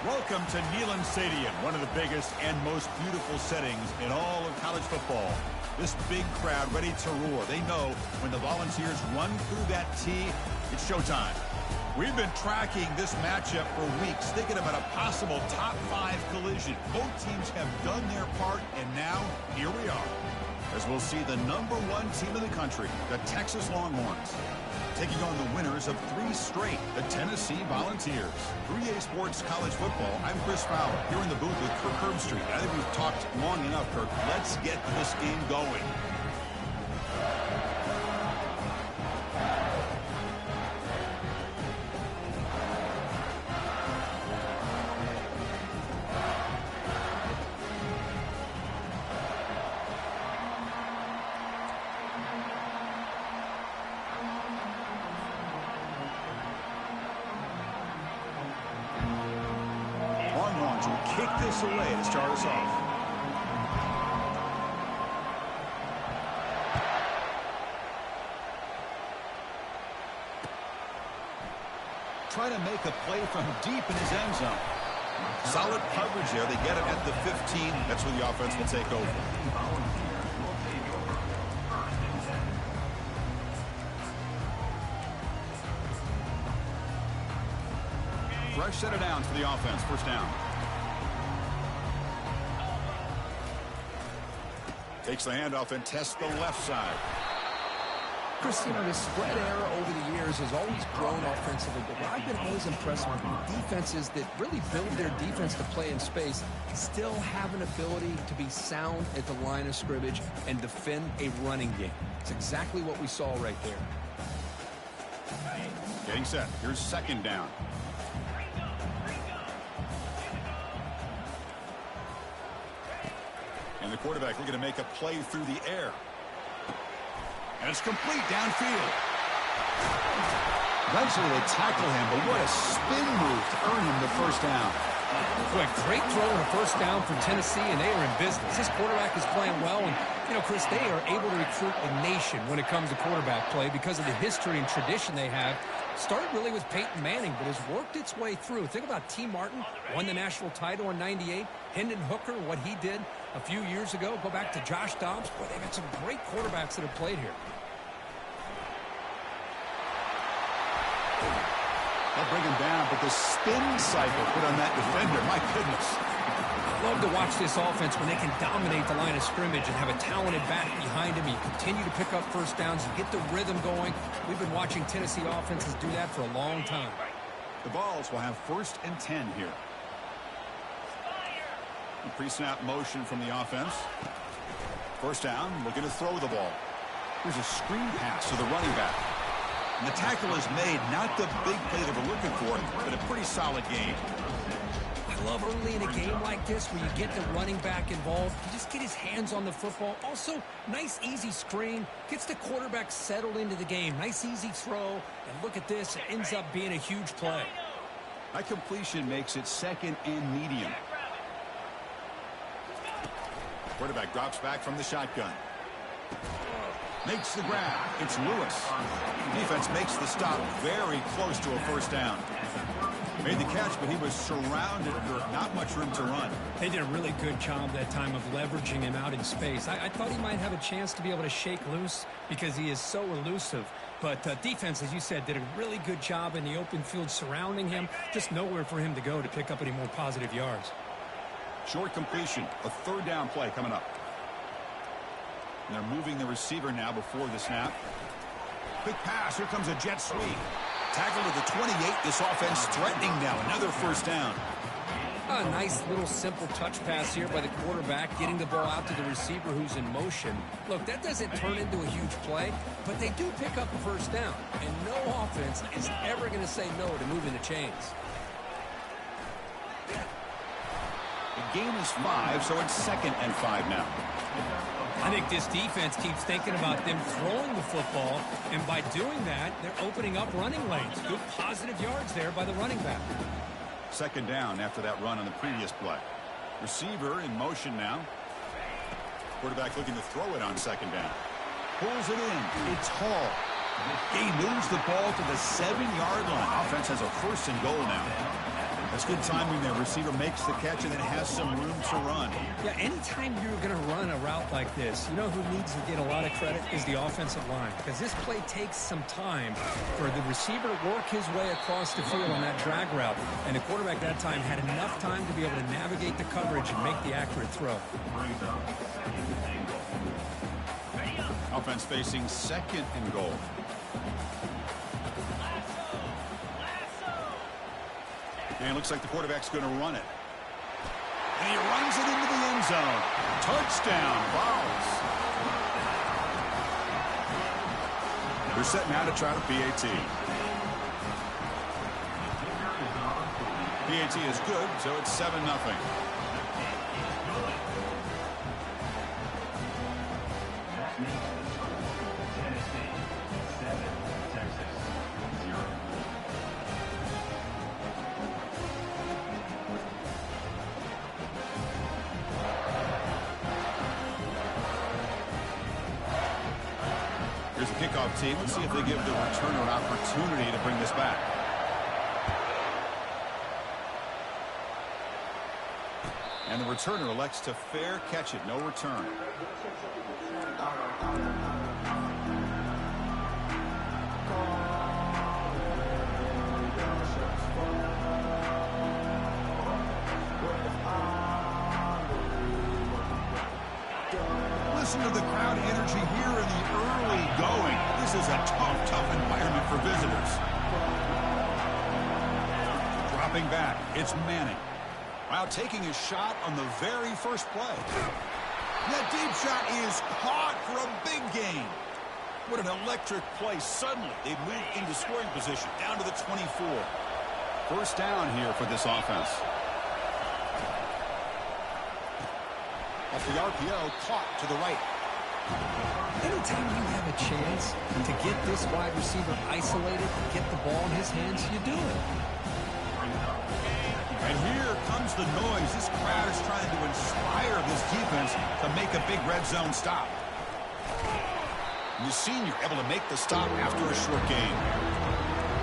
Welcome to Neyland Stadium, one of the biggest and most beautiful settings in all of college football. This big crowd ready to roar. They know when the Volunteers run through that tee, it's showtime. We've been tracking this matchup for weeks, thinking about a possible top 5 collision. Both teams have done their part, and now here we are, as we'll see the #1 team in the country, the Texas Longhorns, taking on the winners of 3 straight, the Tennessee Volunteers. 3A Sports College Football, I'm Chris Fowler, here in the booth with Kirk Herbstreit. I think we've talked long enough, Kirk. Let's get this game going. Longhorns will kick this away to start us off. Trying to make a play from deep in his end zone. Solid coverage there. They get it at the 15. That's where the offense will take over. Fresh set of downs for the offense. First down. Takes the handoff and tests the left side. Chris, you know, the spread era over the years has always grown offensively, but what I've been always impressed with defenses that really build their defense to play in space still have an ability to be sound at the line of scrimmage and defend a running game. It's exactly what we saw right there. Getting set. Here's second down. And the quarterback looking to make a play through the air. And it's complete downfield. Eventually they tackle him, but what a spin move to earn him the first down. Well, great throw and a first down for Tennessee, and they are in business. This quarterback is playing well, and, you know, Chris, they are able to recruit a nation when it comes to quarterback play because of the history and tradition they have. Started really with Peyton Manning, but has worked its way through. Think about T. Martin, won the national title in '98. Hendon Hooker, what he did a few years ago. Go back to Josh Dobbs. Boy, they've got some great quarterbacks that have played here. They'll bring him down, but the spin cycle put on that defender, my goodness. I love to watch this offense when they can dominate the line of scrimmage and have a talented back behind him. You continue to pick up first downs. You get the rhythm going. We've been watching Tennessee offenses do that for a long time. The Vols will have 1st and 10 here. Pre-snap motion from the offense. First down, looking to throw the ball. Here's a screen pass to the running back. And the tackle is made, not the big play that we're looking for, but a pretty solid game. I love early in a game like this where you get the running back involved. You just get his hands on the football. Also, nice, easy screen. Gets the quarterback settled into the game. Nice, easy throw. And look at this. It ends up being a huge play. That completion makes it 2nd and medium. Quarterback drops back from the shotgun. Makes the grab. It's Lewis. Defense makes the stop very close to a first down. Made the catch, but he was surrounded for not much room to run. They did a really good job that time of leveraging him out in space. I thought he might have a chance to be able to shake loose because he is so elusive. But defense, as you said, did a really good job in the open field surrounding him. Just nowhere for him to go to pick up any more positive yards. Short completion. A 3rd down play coming up. And they're moving the receiver now before the snap. Quick pass. Here comes a jet sweep. Tackle to the 28. This offense threatening now. Another first down. A nice little simple touch pass here by the quarterback, getting the ball out to the receiver who's in motion. Look, that doesn't turn into a huge play, but they do pick up a first down. And no offense is ever going to say no to moving the chains. The game is 5, so it's 2nd and 5 now. I think this defense keeps thinking about them throwing the football, and by doing that, they're opening up running lanes. Good positive yards there by the running back. 2nd down after that run on the previous play. Receiver in motion now. Quarterback looking to throw it on 2nd down. Pulls it in. It's Hall. He moves the ball to the 7-yard line. Offense has a 1st and goal now. That's good timing there. Receiver makes the catch and then has some room to run. Yeah, anytime you're going to run a route like this, you know who needs to get a lot of credit is the offensive line, because this play takes some time for the receiver to work his way across the field on that drag route, and the quarterback that time had enough time to be able to navigate the coverage and make the accurate throw. Offense facing second and goal. And it looks like the quarterback's going to run it. And he runs it into the end zone. Touchdown, Vols. They're set now to try the PAT. PAT is good, so it's 7-0. Here's the kickoff team. Let's see if they give the returner an opportunity to bring this back. And the returner elects to fair catch it. No return. Listen to the crowd energy here in the early going. This is a tough environment for visitors. Dropping back, it's Manning. While taking a shot on the very first play. That deep shot is caught for a big gain. What an electric play. Suddenly, they've moved into scoring position, down to the 24. First down here for this offense. Off the RPO, caught to the right. Anytime you have a chance to get this wide receiver isolated, get the ball in his hands, you do it. And here comes the noise. This crowd is trying to inspire this defense to make a big red zone stop. And the senior able to make the stop after a short gain.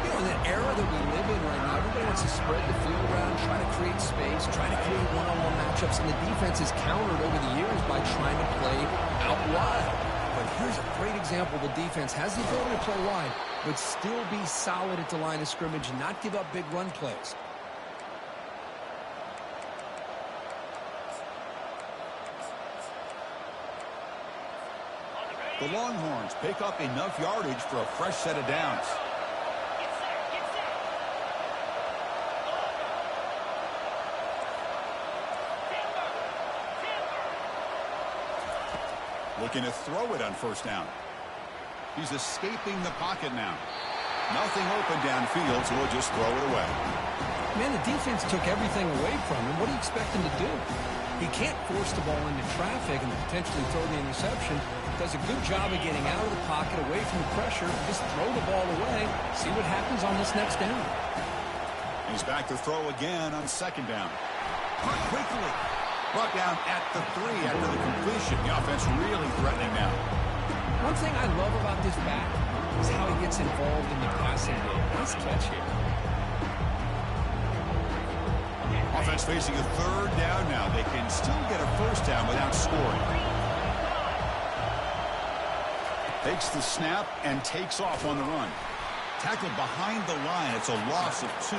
You know, in the era that we live in right now, everybody wants to spread the field around, try to create space, try to create one-on-one matchups, and the defense is countered over the years by trying to play out wide. But here's a great example. The defense has the ability to play wide, but still be solid at the line of scrimmage and not give up big run plays. The Longhorns pick up enough yardage for a fresh set of downs. Looking to throw it on first down. He's escaping the pocket now. Nothing open downfield, so he'll just throw it away. Man, the defense took everything away from him. What do you expect him to do? He can't force the ball into traffic and potentially throw the interception. Does a good job of getting out of the pocket, away from the pressure. Just throw the ball away. See what happens on this next down. He's back to throw again on second down. Caught quickly. Brought down at the 3 after the completion. The offense really threatening now. One thing I love about this back is how he gets involved in the passing game. Nice catch here. Offense facing a third down now. They can still get a first down without scoring. Takes the snap and takes off on the run. Tackled behind the line. It's a loss of 2.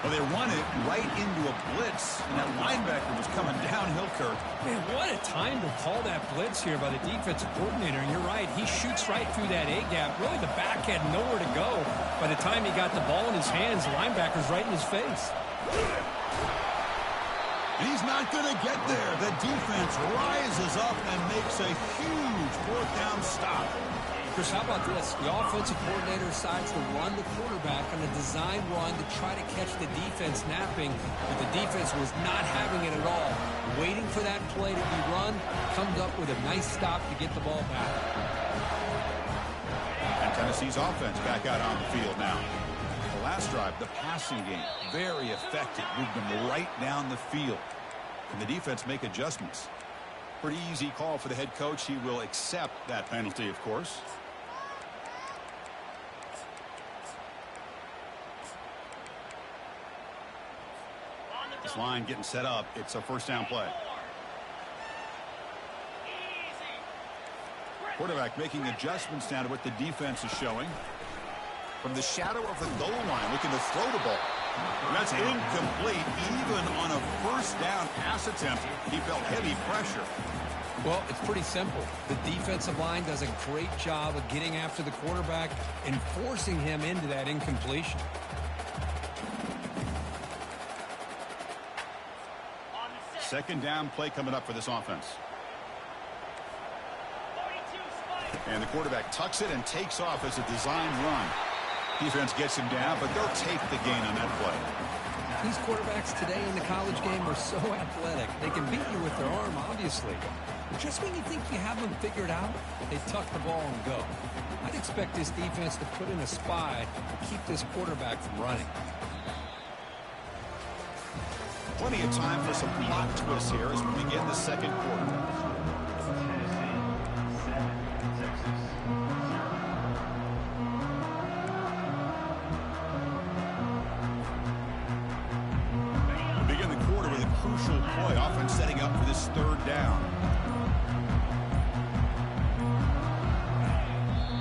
Well, they run it right into a blitz, and that linebacker was coming downhill, Kirk. Man, what a time to call that blitz here by the defensive coordinator. And you're right, he shoots right through that A-gap. Really, the back had nowhere to go. By the time he got the ball in his hands, the linebacker's right in his face. And he's not going to get there. The defense rises up and makes a huge fourth down stop. Chris, how about this? The offensive coordinator decides to run the quarterback on a design run to try to catch the defense napping, but the defense was not having it at all. Waiting for that play to be run, comes up with a nice stop to get the ball back. And Tennessee's offense back out on the field now. The last drive, the passing game, very effective. Moved them right down the field. Can the defense make adjustments? Pretty easy call for the head coach. He will accept that penalty, of course. This line getting set up. It's a first down play. Quarterback making adjustments down to what the defense is showing. From the shadow of the goal line, looking to throw the ball. And that's incomplete. Even on a first down pass attempt, he felt heavy pressure. Well, it's pretty simple. The defensive line does a great job of getting after the quarterback and forcing him into that incompletion. Second down play coming up for this offense. And the quarterback tucks it and takes off as a designed run. Defense gets him down, but they'll take the gain on that play. These quarterbacks today in the college game are so athletic. They can beat you with their arm, obviously. But just when you think you have them figured out, they tuck the ball and go. I'd expect this defense to put in a spy to keep this quarterback from running. Plenty of time for some plot twists here as we begin the second quarter. We begin the quarter with a crucial play, often setting up for this third down.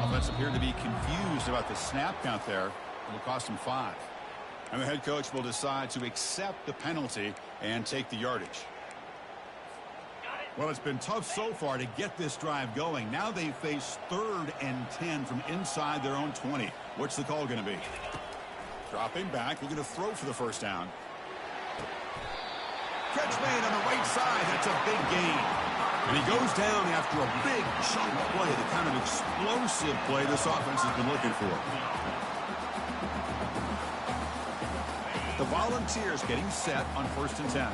Offense appeared to be confused about the snap count there. It will cost him 5. And the head coach will decide to accept the penalty and take the yardage. Well, it's been tough so far to get this drive going. Now they face 3rd and 10 from inside their own 20. What's the call going to be? Dropping back, looking to throw for the first down. Catch made on the right side. That's a big gain. And he goes down after a big chunk play, the kind of explosive play this offense has been looking for. The Volunteers getting set on 1st and 10.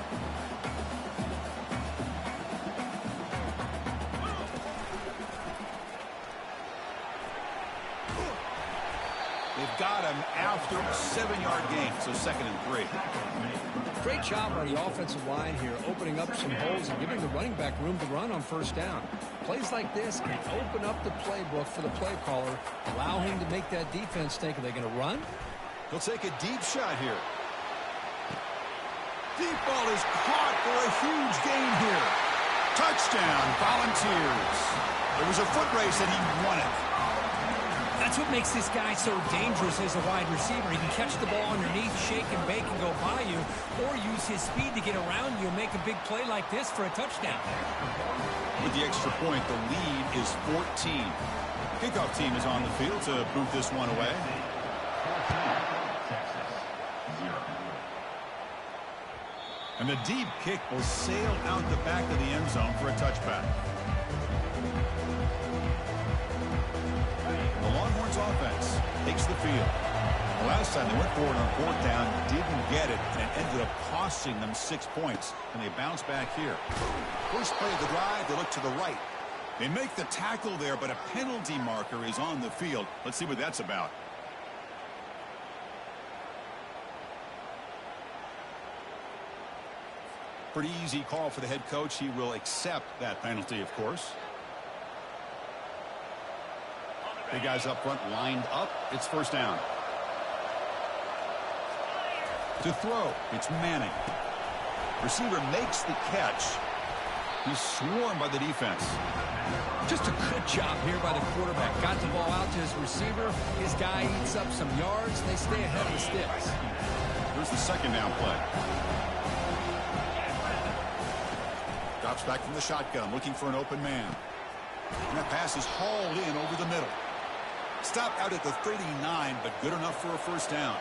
They've got him after a 7-yard gain, so 2nd and 3. Great job by the offensive line here, opening up some holes and giving the running back room to run on 1st down. Plays like this can open up the playbook for the play caller, allow him to make that defense think, are they going to run? He'll take a deep shot here. Deep ball is caught for a huge gain here. Touchdown, Volunteers. It was a foot race and he won it. That's what makes this guy so dangerous as a wide receiver. He can catch the ball underneath, shake and bake and go by you, or use his speed to get around you and make a big play like this for a touchdown. With the extra point, the lead is 14. Kickoff team is on the field to boot this one away. And the deep kick will sail out the back of the end zone for a touchback. The Longhorns offense takes the field. The last time they went forward on 4th down, didn't get it, and it ended up costing them 6 points. And they bounce back here. First play of the drive, they look to the right. They make the tackle there, but a penalty marker is on the field. Let's see what that's about. Pretty easy call for the head coach. He will accept that penalty, of course. The guys up front lined up. It's 1st down. To throw, it's Manning. Receiver makes the catch. He's swarmed by the defense. Just a good job here by the quarterback. Got the ball out to his receiver. His guy eats up some yards. They stay ahead of the sticks. Here's the 2nd down play. Drops back from the shotgun, looking for an open man. And that pass is hauled in over the middle. Stopped out at the 39, but good enough for a 1st down.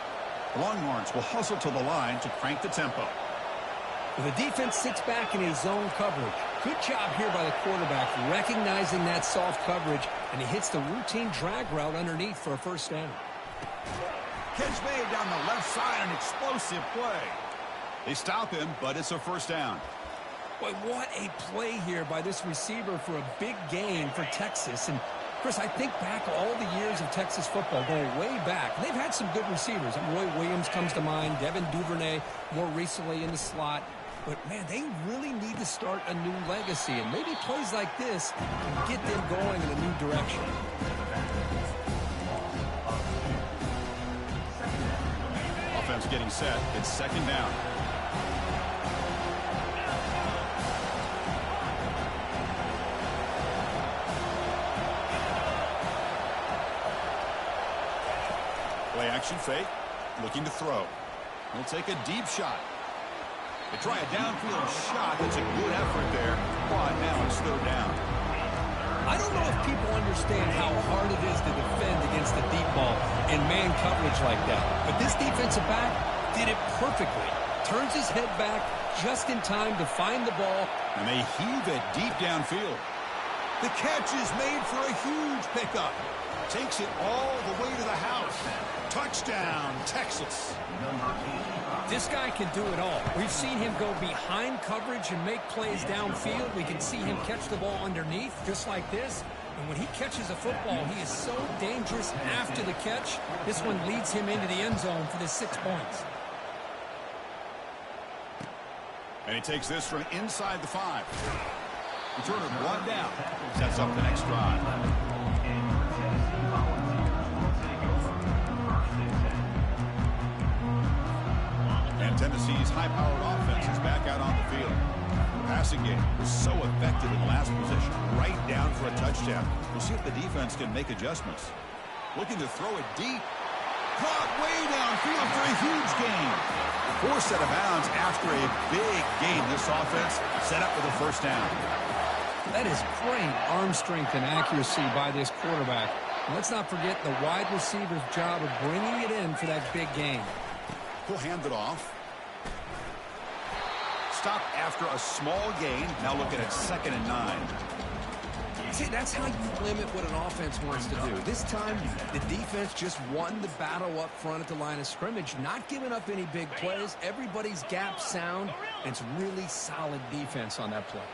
The Longhorns will hustle to the line to crank the tempo. The defense sits back in his zone coverage. Good job here by the quarterback, recognizing that soft coverage, and he hits the routine drag route underneath for a 1st down. Catch made down the left side, an explosive play. They stop him, but it's a 1st down. Boy, what a play here by this receiver for a big gain for Texas. And, Chris, I think back all the years of Texas football, going way back. They've had some good receivers. Roy Williams comes to mind, Devin Duvernay more recently in the slot. But, man, they really need to start a new legacy. And maybe plays like this can get them going in a new direction. Offense getting set. It's 2nd down. Action fake. Looking to throw. He'll take a deep shot. They try a downfield shot. That's a good effort there. But now it's third down. I don't know if people understand how hard it is to defend against the deep ball in man coverage like that. But this defensive back did it perfectly. Turns his head back just in time to find the ball. And they heave it deep downfield. The catch is made for a huge pickup. Takes it all the way to the house. Touchdown, Texas. This guy can do it all. We've seen him go behind coverage and make plays downfield. We can see him catch the ball underneath, just like this. And when he catches a football, he is so dangerous after the catch. This one leads him into the end zone for the 6 points. And he takes this from inside the 5. Return of 1 down. Sets up the next drive. And Tennessee's high-powered offense is back out on the field. The passing game was so effective in the last position, right down for a touchdown. We'll see if the defense can make adjustments. Looking to throw it deep. Caught way downfield for a huge gain. Forced out of bounds after a big gain. This offense set up with a first down. That is great arm strength and accuracy by this quarterback. And let's not forget the wide receiver's job of bringing it in for that big gain. He'll hand it off. Stop after a small gain. Now looking at 2nd and 9. See, that's how you limit what an offense wants to do. This time, the defense just won the battle up front at the line of scrimmage, not giving up any big plays. Everybody's gap sound, and it's really solid defense on that play.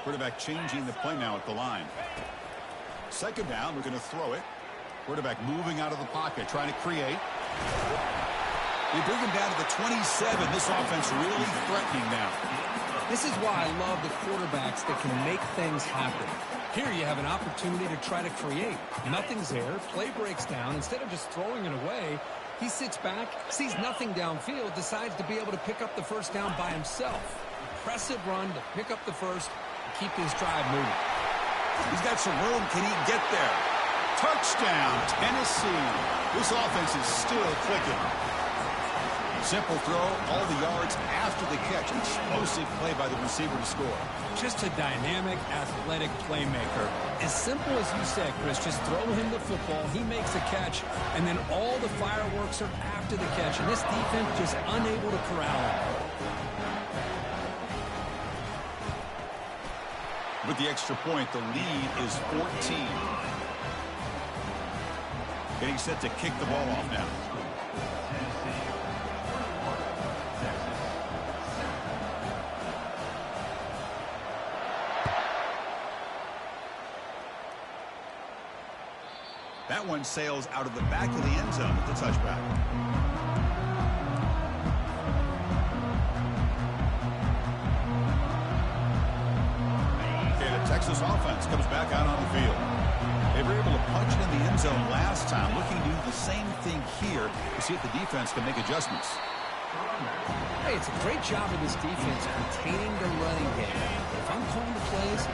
Quarterback changing the play now at the line. 2nd down, we're going to throw it. Quarterback moving out of the pocket, trying to create. They bring him down to the 27. This offense really threatening now. This is why I love the quarterbacks that can make things happen. Here you have an opportunity to try to create. Nothing's there. Play breaks down. Instead of just throwing it away, he sits back, sees nothing downfield, decides to be able to pick up the first down by himself. Impressive run to pick up the first and keep his drive moving. He's got some room. Can he get there? Touchdown, Tennessee. This offense is still clicking. Simple throw, all the yards after the catch. Explosive play by the receiver to score. Just a dynamic, athletic playmaker. As simple as you said, Chris, just throw him the football, he makes a catch, and then all the fireworks are after the catch. And this defense just unable to corral him. With the extra point, the lead is 14. Getting set to kick the ball off now. That one sails out of the back of the end zone with the touchback. Okay, the Texas offense comes back out on the field. They were able to punch it in the end zone last time, looking to do the same thing here to see if the defense can make adjustments. Hey, it's a great job of this defense containing the running game. If I'm calling the plays,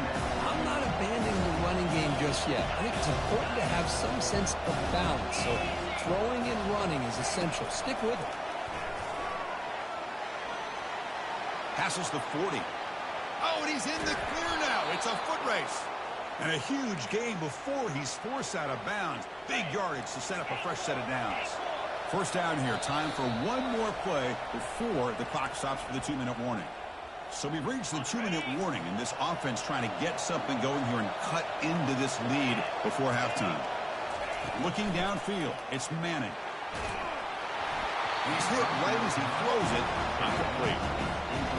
I'm not abandoning the running game just yet. I think it's important to have some sense of balance. So throwing and running is essential. Stick with it. Passes the 40. Oh, and he's in the clear now. It's a foot race. And a huge gain before he's forced out of bounds. Big yardage to set up a fresh set of downs. First down here. Time for one more play before the clock stops for the 2-minute warning. So we've reached the 2-minute warning, and this offense trying to get something going here and cut into this lead before halftime. Looking downfield, it's Manning. He's hit right as he throws it. Incomplete.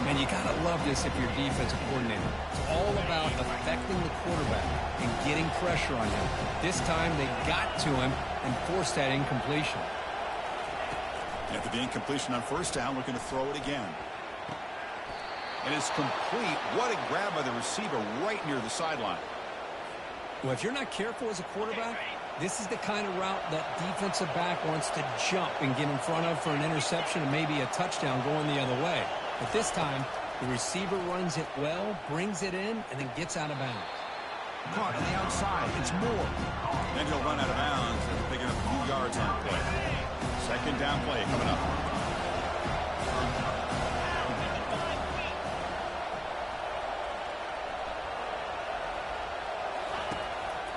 Man, you got to love this if you're defensive coordinator. It's all about affecting the quarterback and getting pressure on him. This time they got to him and forced that incompletion. After the incompletion on first down, looking to throw it again. And it's complete. What a grab by the receiver right near the sideline. Well, if you're not careful as a quarterback, this is the kind of route that defensive back wants to jump and get in front of for an interception and maybe a touchdown going the other way. But this time, the receiver runs it well, brings it in, and then gets out of bounds. Caught on the outside. It's Moore. Then he'll run out of bounds and picking up a few yards on the play. Second down play coming up.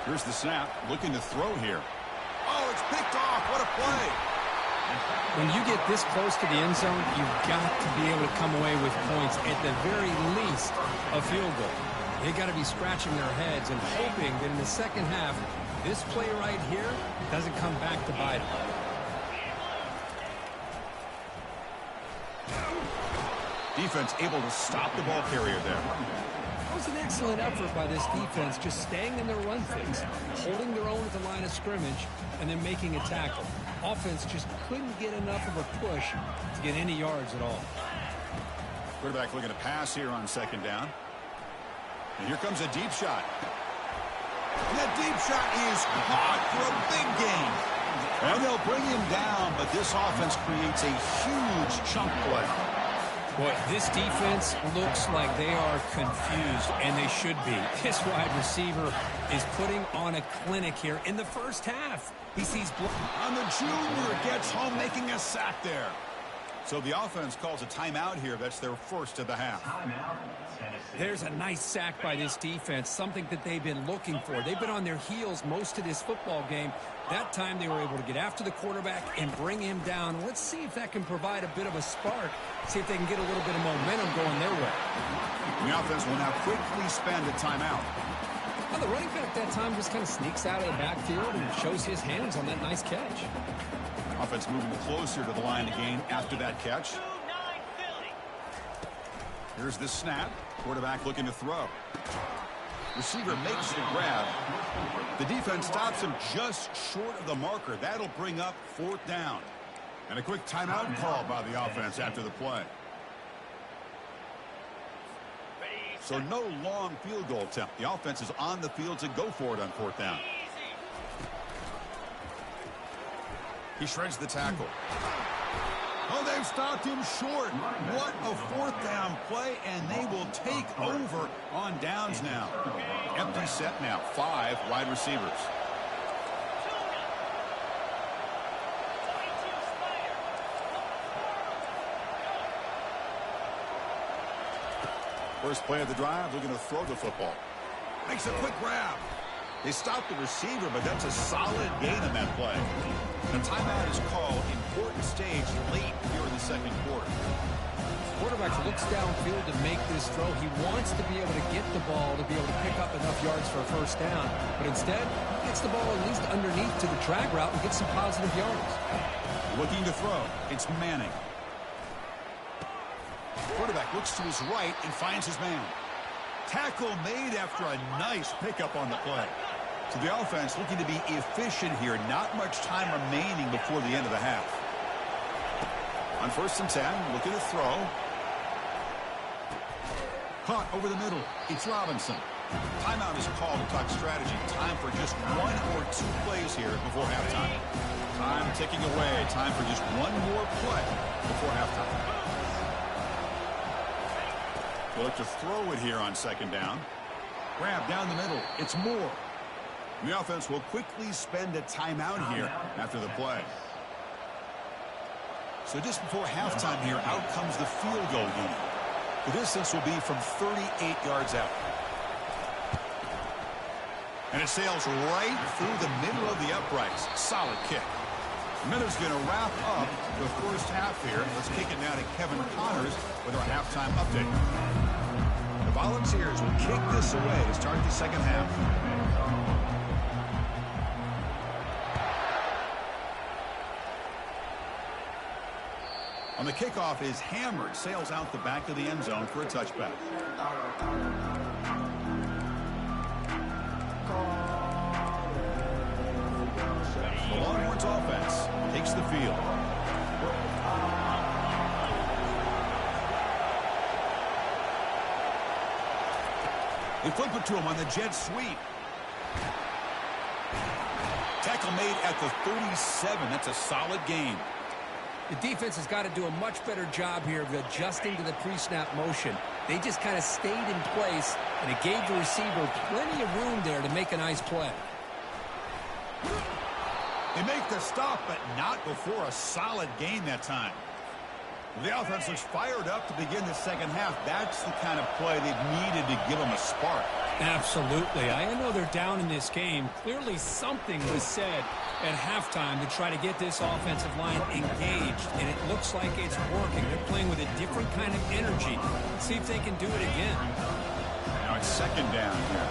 Here's the snap, looking to throw here. Oh, it's picked off. What a play. When you get this close to the end zone, you've got to be able to come away with points, at the very least a field goal. They got to be scratching their heads and hoping that in the second half, this play right here doesn't come back to bite them. Defense able to stop the ball carrier there. It was an excellent effort by this defense, just staying in their run fix, holding their own at the line of scrimmage, and then making a tackle. Offense just couldn't get enough of a push to get any yards at all. Quarterback looking to pass here on second down. And here comes a deep shot. And that deep shot is caught for a big gain. And they'll bring him down, but this offense creates a huge chunk play. Boy, this defense looks like they are confused, and they should be. This wide receiver is putting on a clinic here in the first half. He sees on the junior, gets home, making a sack there. So the offense calls a timeout here. That's their first of the half. There's a nice sack by this defense, something that they've been looking for. They've been on their heels most of this football game. That time they were able to get after the quarterback and bring him down. Let's see if that can provide a bit of a spark, see if they can get a little bit of momentum going their way. The offense will now quickly spend a timeout. Well, the running back that time just kind of sneaks out of the backfield and shows his hands on that nice catch. Offense moving closer to the line to gain after that catch. Here's the snap. Quarterback looking to throw. Receiver makes the grab. The defense stops him just short of the marker. That'll bring up fourth down. And a quick timeout call by the offense after the play. So no long field goal attempt. The offense is on the field to go for it on fourth down. He shreds the tackle. Oh, they've stopped him short. What a fourth down play, and they will take over on downs now. Empty set now, 5 wide receivers. First play of the drive, looking to throw the football. Makes a quick grab. They stopped the receiver, but that's a solid gain on that play. The timeout is called. Important stage late here in the second quarter. Quarterback looks downfield to make this throw. He wants to be able to get the ball to be able to pick up enough yards for a first down. But instead, he gets the ball at least underneath to the drag route and gets some positive yards. Looking to throw. It's Manning. Quarterback looks to his right and finds his man. Tackle made after a nice pickup on the play. So the offense looking to be efficient here. Not much time remaining before the end of the half. On 1st and 10, looking to throw. Caught over the middle. It's Robinson. Timeout is called to talk strategy. Time for just 1 or 2 plays here before halftime. Time ticking away. Time for just 1 more play before halftime. They'll look to throw it here on 2nd down. Grab down the middle. It's Moore. The offense will quickly spend a timeout here after the play. So just before halftime here, out comes the field goal unit. The distance will be from 38 yards out. And it sails right through the middle of the uprights. Solid kick. Miller's going to wrap up the first half here. Let's kick it now to Kevin Connors with our halftime update. The Volunteers will kick this away to start the second half. On the kickoff is hammered, sails out the back of the end zone for a touchback. The Longhorns offense takes the field. They flip it to him on the jet sweep. Tackle made at the 37. That's a solid gain. The defense has got to do a much better job here of adjusting to the pre-snap motion. They just kind of stayed in place, and it gave the receiver plenty of room there to make a nice play. They make the stop, but not before a solid gain that time. The offense looks fired up to begin the second half. That's the kind of play they've needed to give them a spark. Absolutely. I know they're down in this game. Clearly something was said at halftime to try to get this offensive line engaged, and it looks like it's working. They're playing with a different kind of energy. Let's see if they can do it again. Now it's second down here.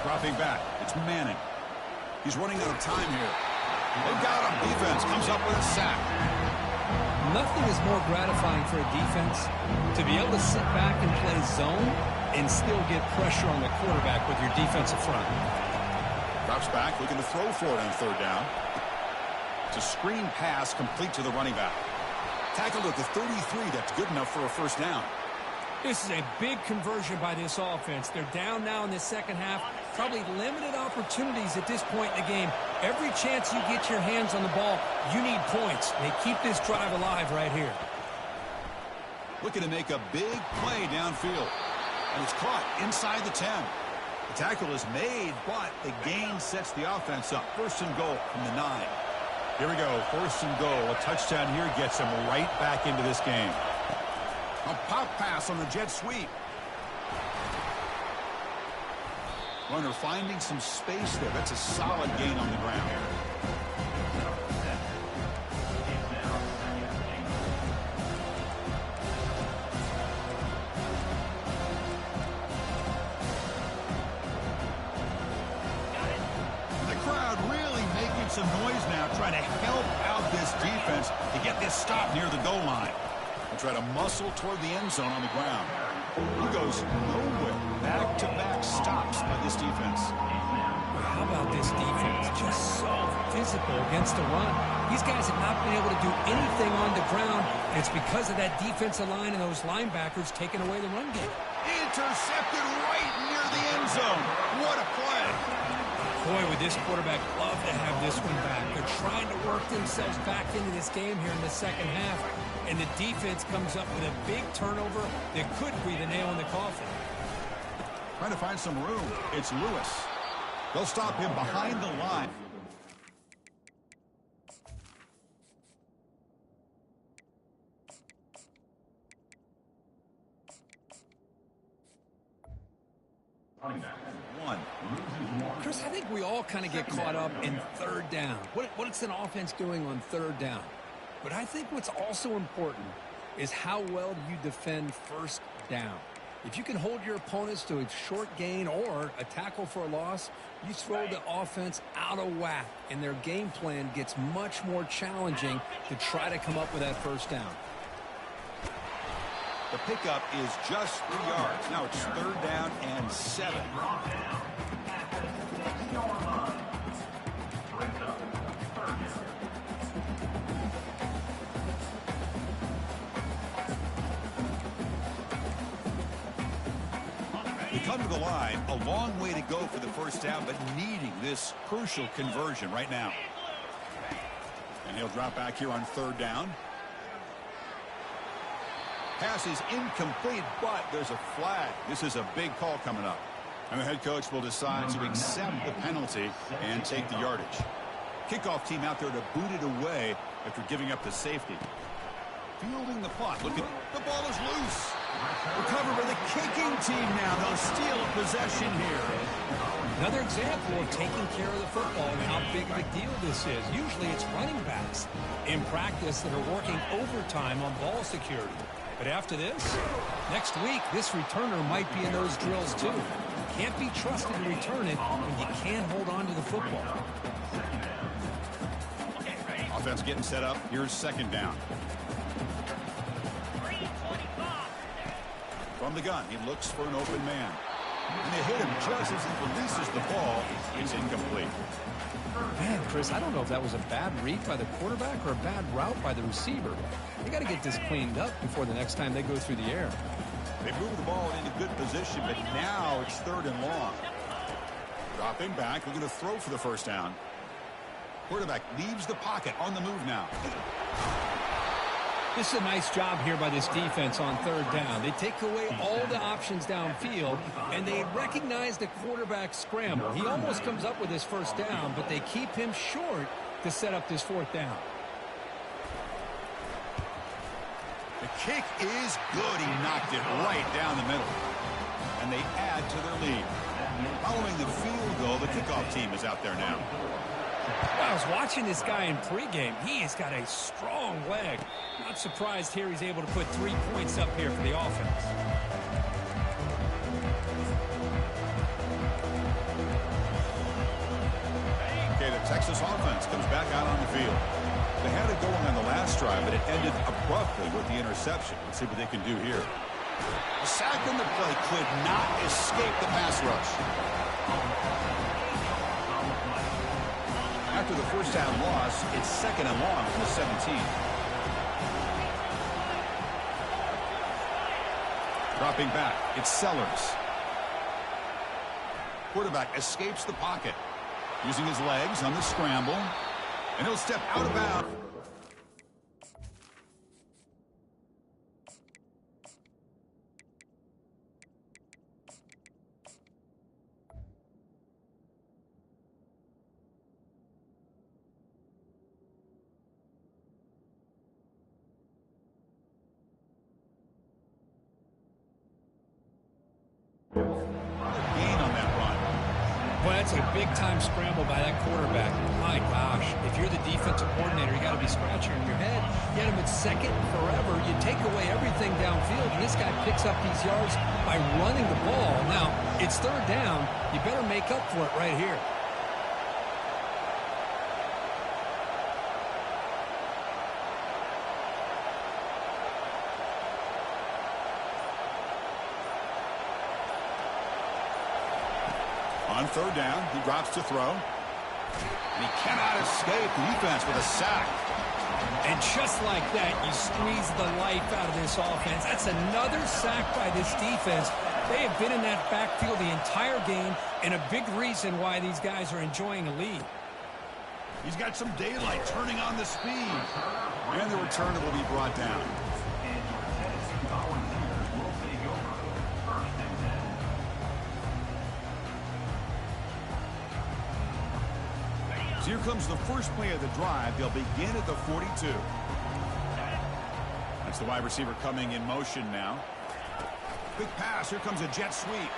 Dropping back. It's Manning. He's running out of time here. They've got him. Defense comes up with a sack. Nothing is more gratifying for a defense to be able to sit back and play zone and still get pressure on the quarterback with your defensive front. Drops back, looking to throw for it on third down. It's a screen pass complete to the running back. Tackled at the 33. That's good enough for a first down. This is a big conversion by this offense. They're down now in the second half. Probably limited opportunities at this point in the game. Every chance you get your hands on the ball, you need points. They keep this drive alive right here. Looking to make a big play downfield. And it's caught inside the 10. The tackle is made, but the gain sets the offense up. First and goal from the 9. Here we go. First and goal. A touchdown here gets them right back into this game. A pop pass on the jet sweep. Runner finding some space there. That's a solid gain on the ground. The crowd really making some noise now, trying to help out this defense to get this stop near the goal line. They'll try to muscle toward the end zone on the ground. He goes nowhere. Back-to-back stops by this defense. How about this defense? Just so physical against the run. These guys have not been able to do anything on the ground. And it's because of that defensive line and those linebackers taking away the run game. Intercepted right near the end zone. What a play. Boy, would this quarterback love to have this one back. They're trying to work themselves back into this game here in the second half. And the defense comes up with a big turnover that could be the nail in the coffin. Trying to find some room. It's Lewis. They'll stop him behind the line. One. Chris, I think we all kind of get caught up in third down. What's an offense doing on third down? But I think what's also important is how well you defend first down. If you can hold your opponents to a short gain or a tackle for a loss, you throw the offense out of whack, and their game plan gets much more challenging to try to come up with that first down. The pickup is just 3 yards. Now it's third down and 7. They come to the line, a long way to go for the first down, but needing this crucial conversion right now. And he'll drop back here on third down. Pass is incomplete, but there's a flag. This is a big call coming up. And the head coach will decide to accept the penalty and take the yardage. Kickoff team out there to boot it away after giving up the safety. Fielding the punt. Look at the ball is loose. Recovered by the kicking team now. They'll steal possession here. Another example of taking care of the football and how big of a deal this is. Usually it's running backs in practice that are working overtime on ball security. But after this, next week, this returner might be in those drills too. Can't be trusted to return it when you can't hold on to the football. Offense getting set up. Here's second down. From the gun, he looks for an open man. And they hit him just as he releases the ball. It's incomplete. Man, Chris, I don't know if that was a bad read by the quarterback or a bad route by the receiver. They got to get this cleaned up before the next time they go through the air. They move the ball into good position, but now it's third and long. Dropping back, looking to throw for the first down. Quarterback leaves the pocket on the move now. This is a nice job here by this defense on third down. They take away all the options downfield, and they recognize the quarterback scramble. He almost comes up with his first down, but they keep him short to set up this fourth down. The kick is good. He knocked it right down the middle. And they add to their lead. Following the field goal, the kickoff team is out there now. Well, I was watching this guy in pregame. He has got a strong leg. Not surprised here he's able to put 3 points up here for the offense. Okay, the Texas offense comes back out on the field. They had it going on the last drive, but it ended abruptly with the interception. Let's see what they can do here. The sack in the play could not escape the pass rush. After the first down loss, it's 2nd and long from the 17. Dropping back, it's Sellers. Quarterback escapes the pocket, using his legs on the scramble, and he'll step out of bounds. That's a big-time scramble by that quarterback. My gosh, if you're the defensive coordinator, you got to be scratching your head. Get him at second forever. You take away everything downfield, and this guy picks up these yards by running the ball. Now, it's third down. You better make up for it right here. On third down, he drops to throw. And he cannot escape the defense with a sack. And just like that, you squeeze the life out of this offense. That's another sack by this defense. They have been in that backfield the entire game, and a big reason why these guys are enjoying a lead. He's got some daylight turning on the speed. And the returner will be brought down. Here comes the first play of the drive. They'll begin at the 42. That's the wide receiver coming in motion now. Quick pass. Here comes a jet sweep.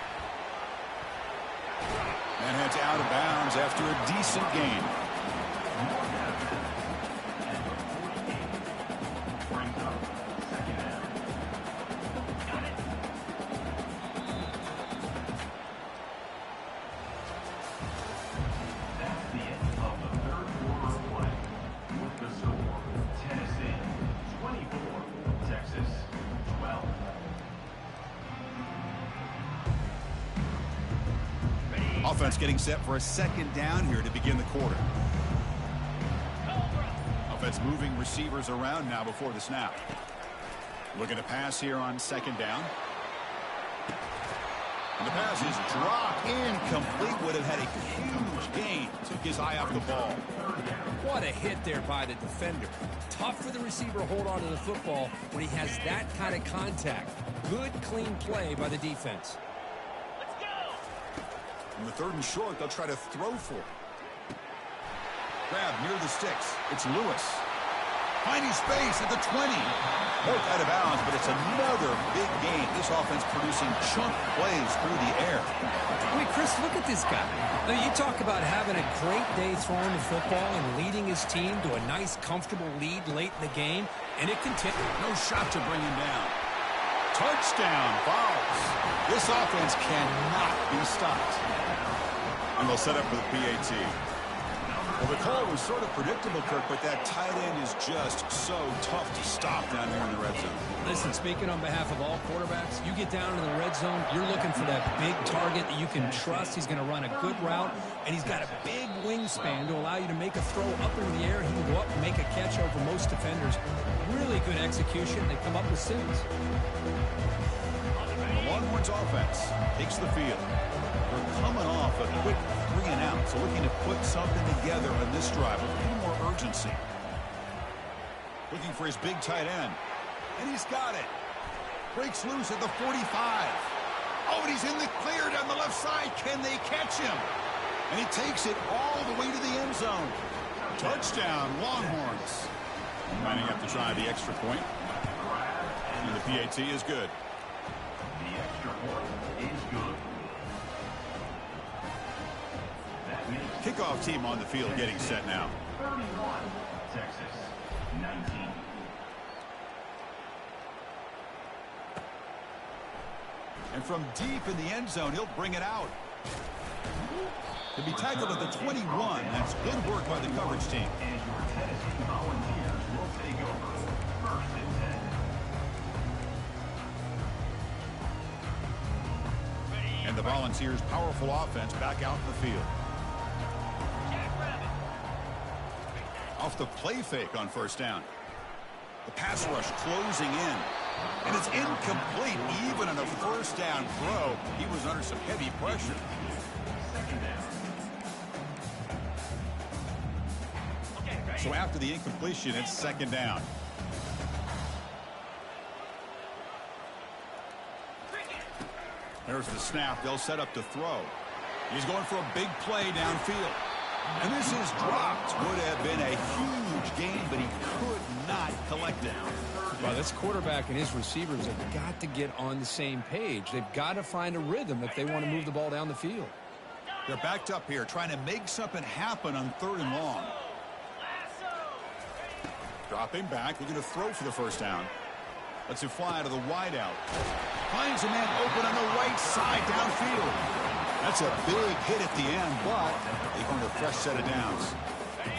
And heads out of bounds after a decent gain. Offense getting set for a second down here to begin the quarter. Offense moving receivers around now before the snap. Looking to pass here on second down. And the pass is dropped incomplete. Would have had a huge gain. Took his eye off the ball. What a hit there by the defender. Tough for the receiver to hold on to the football when he has that kind of contact. Good, clean play by the defense. On the third and short, they'll try to throw for it. Grab near the sticks. It's Lewis. Finding space at the 20. Both out of bounds, but it's another big game. This offense producing chunk plays through the air. I mean, Chris, look at this guy. Now, you talk about having a great day throwing the football and leading his team to a nice, comfortable lead late in the game, and it continues. No shot to bring him down. Touchdown, Falls. This offense cannot be stopped. And they'll set up for the PAT. Well, the call was sort of predictable, Kirk, but that tight end is just so tough to stop down there in the red zone. Listen, speaking on behalf of all quarterbacks, you get down into the red zone, you're looking for that big target that you can trust. He's going to run a good route, and he's got a big wingspan to allow you to make a throw up into the air. He can go up and make a catch over most defenders. Really good execution. They come up with sins. The Longhorns offense takes the field. They're coming off a quick 3 and out, so looking to put something together on this drive with a little more urgency. Looking for his big tight end. And he's got it. Breaks loose at the 45. Oh, and he's in the clear down the left side. Can they catch him? And he takes it all the way to the end zone. Touchdown, Longhorns. Might have to try the extra point. And the PAT is good. The extra point is good. Kickoff team on the field getting set now. 31, Texas, 19. And from deep in the end zone, he'll bring it out. To be tackled at the 21, that's good work by the coverage team. And your Tennessee Volunteers will take over 1st and 10. And the Volunteers' powerful offense back out in the field. Off the play fake on 1st down. The pass rush closing in. And it's incomplete. Even on a 1st down throw, he was under some heavy pressure. So after the incompletion, it's 2nd down. There's the snap. They'll set up to throw. He's going for a big play downfield. And this is dropped. Would have been a huge gain, but he could not collect it. Well, this quarterback and his receivers have got to get on the same page. They've got to find a rhythm if they want to move the ball down the field. They're backed up here, trying to make something happen on 3rd and long. Dropping back, looking to throw for the 1st down. Lets it fly to the wideout. Finds a man open on the right side downfield. That's a big hit at the end, but they go on a fresh set of downs.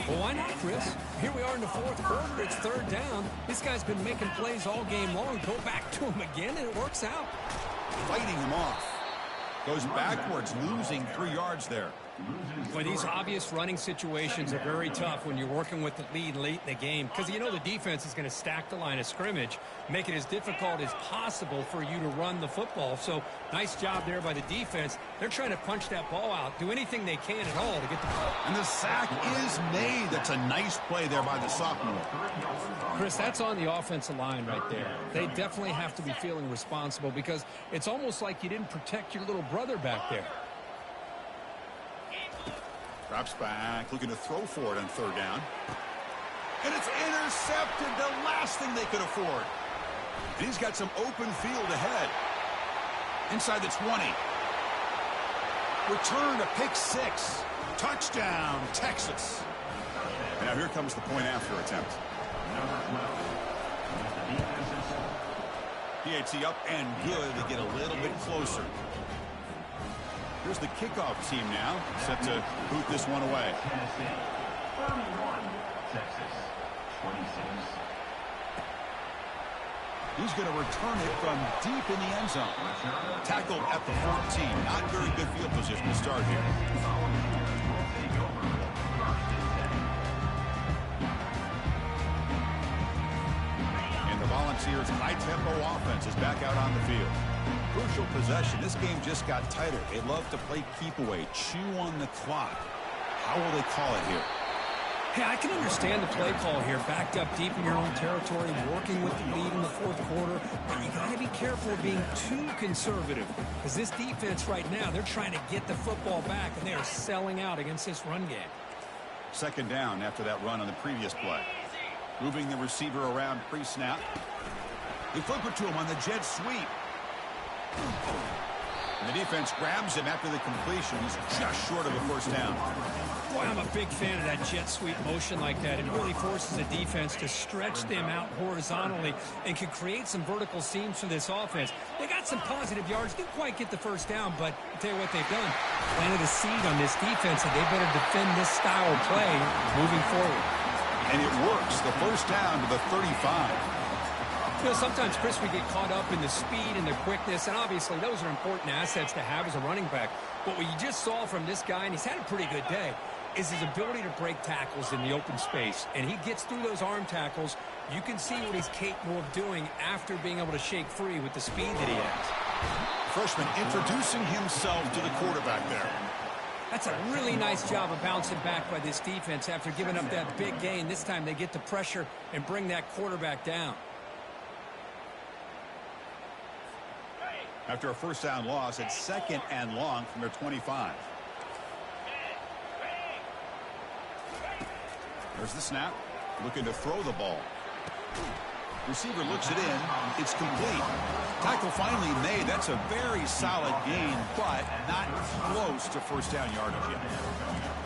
Well, why not, Chris? Here we are in the 4th quarter. It's 3rd down. This guy's been making plays all game long. Go back to him again, and it works out. Fighting him off. Goes backwards, losing 3 yards there. Well, these obvious running situations are very tough when you're working with the lead late in the game because you know the defense is going to stack the line of scrimmage, make it as difficult as possible for you to run the football. So nice job there by the defense. They're trying to punch that ball out, do anything they can at all to get the ball. And the sack is made. That's a nice play there by the sophomore. Chris, that's on the offensive line right there. They definitely have to be feeling responsible because it's almost like you didn't protect your little brother back there. Drops back, looking to throw for it on 3rd down. And it's intercepted, the last thing they could afford. And he's got some open field ahead. Inside the 20. Return to pick 6. Touchdown, Texas. And now here comes the point after attempt. PAT up and good to get a little bit closer. Here's the kickoff team now, set to boot this one away. Tennessee, 31, Texas, 26. He's going to return it from deep in the end zone. Tackled at the 14. Not very good field position to start here. And the Volunteers' high-tempo offense is back out on the field. Crucial possession. This game just got tighter. They love to play keep away, chew on the clock. How will they call it here? Hey, I can understand the play call here. Backed up deep in your own territory, working with the lead in the 4th quarter. But you got to be careful of being too conservative because this defense right now, they're trying to get the football back, and they are selling out against this run game. 2nd down after that run on the previous play. Moving the receiver around pre-snap. They flip it to him on the jet sweep. And the defense grabs him after the completion. He's just short of a 1st down. Boy, I'm a big fan of that jet sweep motion like that. It really forces the defense to stretch them out horizontally and can create some vertical seams for this offense. They got some positive yards. Didn't quite get the 1st down, but I'll tell you what they've done. Planted a seed on this defense, and they better defend this style of play moving forward. And it works. The 1st down to the 35. You know, sometimes, Chris, we get caught up in the speed and the quickness, and obviously those are important assets to have as a running back. But what you just saw from this guy, and he's had a pretty good day, is his ability to break tackles in the open space. And he gets through those arm tackles. You can see what he's capable of doing after being able to shake free with the speed that he has. Freshman introducing himself to the quarterback there. That's a really nice job of bouncing back by this defense after giving up that big gain. This time they get the pressure and bring that quarterback down. After a first down loss, it's 2nd and long from their 25. There's the snap. Looking to throw the ball. Receiver looks it in. It's complete. Tackle finally made. That's a very solid gain, but not close to first down yardage yet.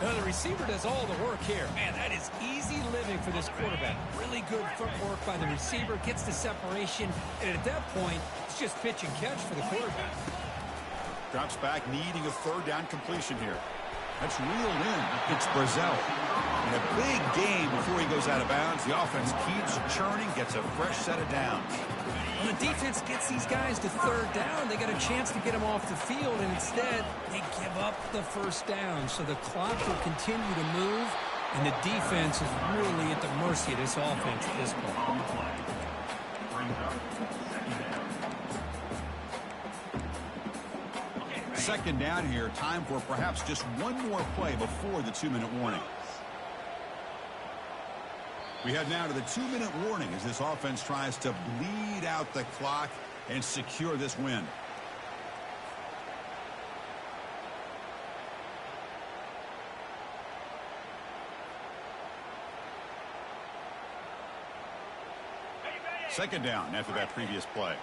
Well, the receiver does all the work here. Man, that is easy living for this quarterback. Really good footwork by the receiver. Gets the separation. And at that point, it's just pitch and catch for the quarterback. Drops back, needing a third down completion here. That's reeled in. It's Brazil. In a big game before he goes out of bounds. The offense keeps churning, gets a fresh set of downs. When the defense gets these guys to third down, they got a chance to get them off the field, and instead they give up the first down. So the clock will continue to move, and the defense is really at the mercy of this offense at this point. Second down here. Time for perhaps just one more play before the 2-minute warning. We head now to the 2-minute warning as this offense tries to bleed out the clock and secure this win. Second down after that previous play.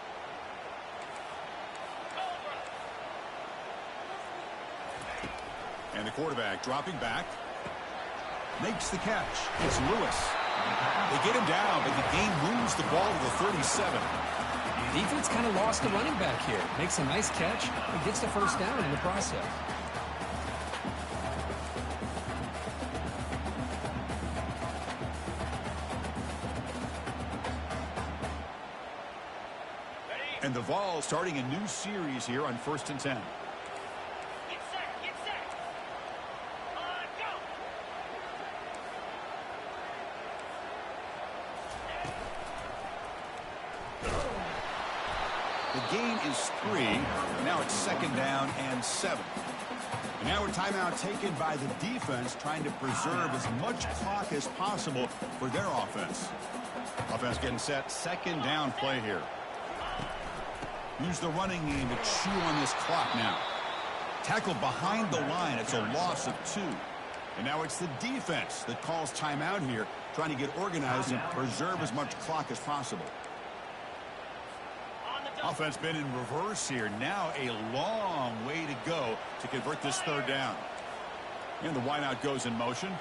And the quarterback dropping back. Makes the catch. It's Lewis. They get him down, but the game moves the ball to the 37. Defense kind of lost the running back here. Makes a nice catch and gets the first down in the process. And the Vols starting a new series here on 1st and 10. The gain is 3. Now it's 2nd down and 7. And now a timeout taken by the defense, trying to preserve as much clock as possible for their offense. Offense getting set. 2nd down play here. Use the running game to chew on this clock now. Tackle behind the line. It's a loss of 2. And now it's the defense that calls timeout here, trying to get organized and preserve as much clock as possible. Offense been in reverse here. Now a long way to go to convert this 3rd down. And the wideout goes in motion.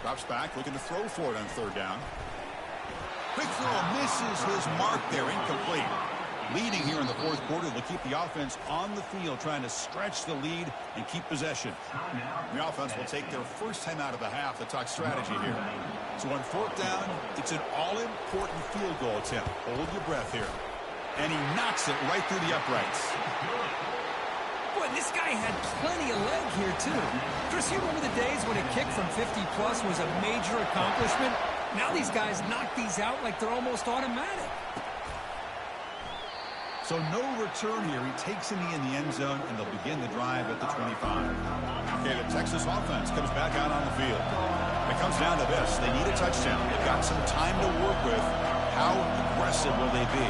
Drops back, looking to throw for it on 3rd down. Quick throw, misses his mark there, incomplete. Leading here in the 4th quarter, they'll keep the offense on the field, trying to stretch the lead and keep possession. The offense will take their first time out of the half to talk strategy here. So on 4th down, it's an all-important field goal attempt. Hold your breath here. And he knocks it right through the uprights. Boy, this guy had plenty of leg here, too. Chris, you remember the days when a kick from 50-plus was a major accomplishment? Now these guys knock these out like they're almost automatic. So no return here. He takes in the end zone, and they'll begin the drive at the 25. Okay, the Texas offense comes back out on the field. It comes down to this. They need a touchdown. They've got some time to work with. How aggressive will they be?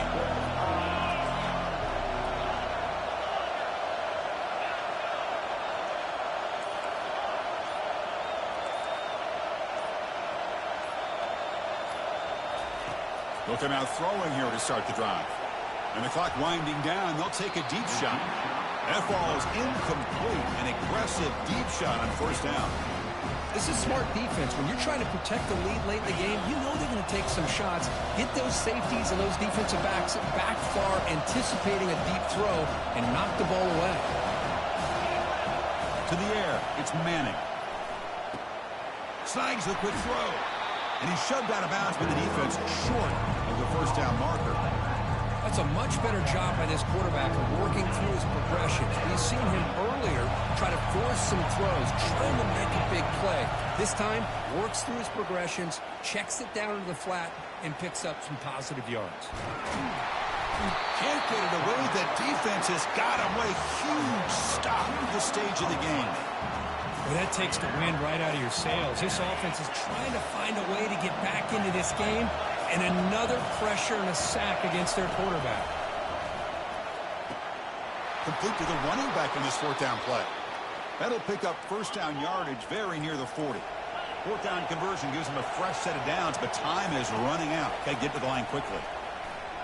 They'll come out throwing here to start the drive. And the clock winding down, they'll take a deep shot. That ball is incomplete. An aggressive deep shot on 1st down. This is smart defense. When you're trying to protect the lead late in the game, you know they're going to take some shots, get those safeties and those defensive backs back far, anticipating a deep throw, and knock the ball away. To the air, it's Manning. Snags the quick throw. And he's shoved out of bounds by the defense short of the 1st down marker. That's a much better job by this quarterback of working through his progressions. We've seen him earlier try to force some throws, trying to make a big play. This time, works through his progressions, checks it down into the flat, and picks up some positive yards. Can't get it away. The defense has got him. What a huge stop at this stage of the game. Well, that takes the wind right out of your sails. This offense is trying to find a way to get back into this game, and another pressure and a sack against their quarterback. Complete to the running back on this fourth down play. That'll pick up first down yardage very near the 40. Fourth down conversion gives them a fresh set of downs, but time is running out. Got to get to the line quickly.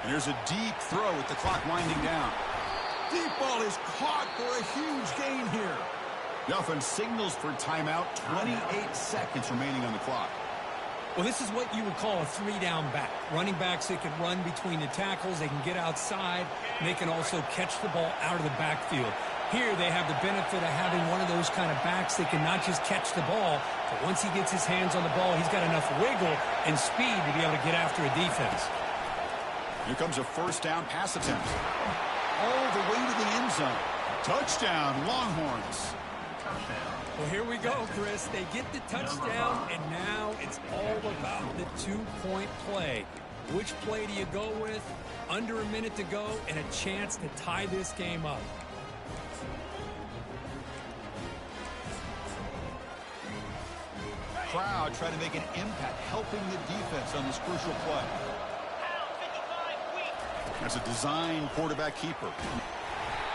And there's a deep throw with the clock winding down. Deep ball is caught for a huge gain here. The offense signals for timeout. 28 seconds remaining on the clock. Well, this is what you would call a three-down back. Running backs, they can run between the tackles. They can get outside. And they can also catch the ball out of the backfield. Here, they have the benefit of having one of those kind of backs that can not just catch the ball, but once he gets his hands on the ball, he's got enough wiggle and speed to be able to get after a defense. Here comes a first down pass attempt. All the way to the end zone. Touchdown, Longhorns. Well, here we go, Chris. They get the touchdown, and now it's all about the two-point play. Which play do you go with? Under a minute to go and a chance to tie this game up. Crowd trying to make an impact, helping the defense on this crucial play. That's a design quarterback keeper.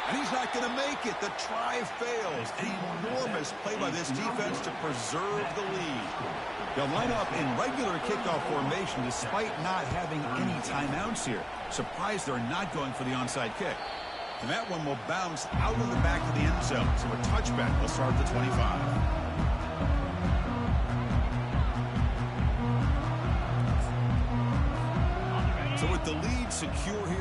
And he's not going to make it. The try fails. An enormous play by this defense to preserve the lead. They'll line up in regular kickoff formation despite not having any timeouts here. Surprised they're not going for the onside kick. And that one will bounce out of the back of the end zone. So a touchback will start at the 25. So with the lead secure here.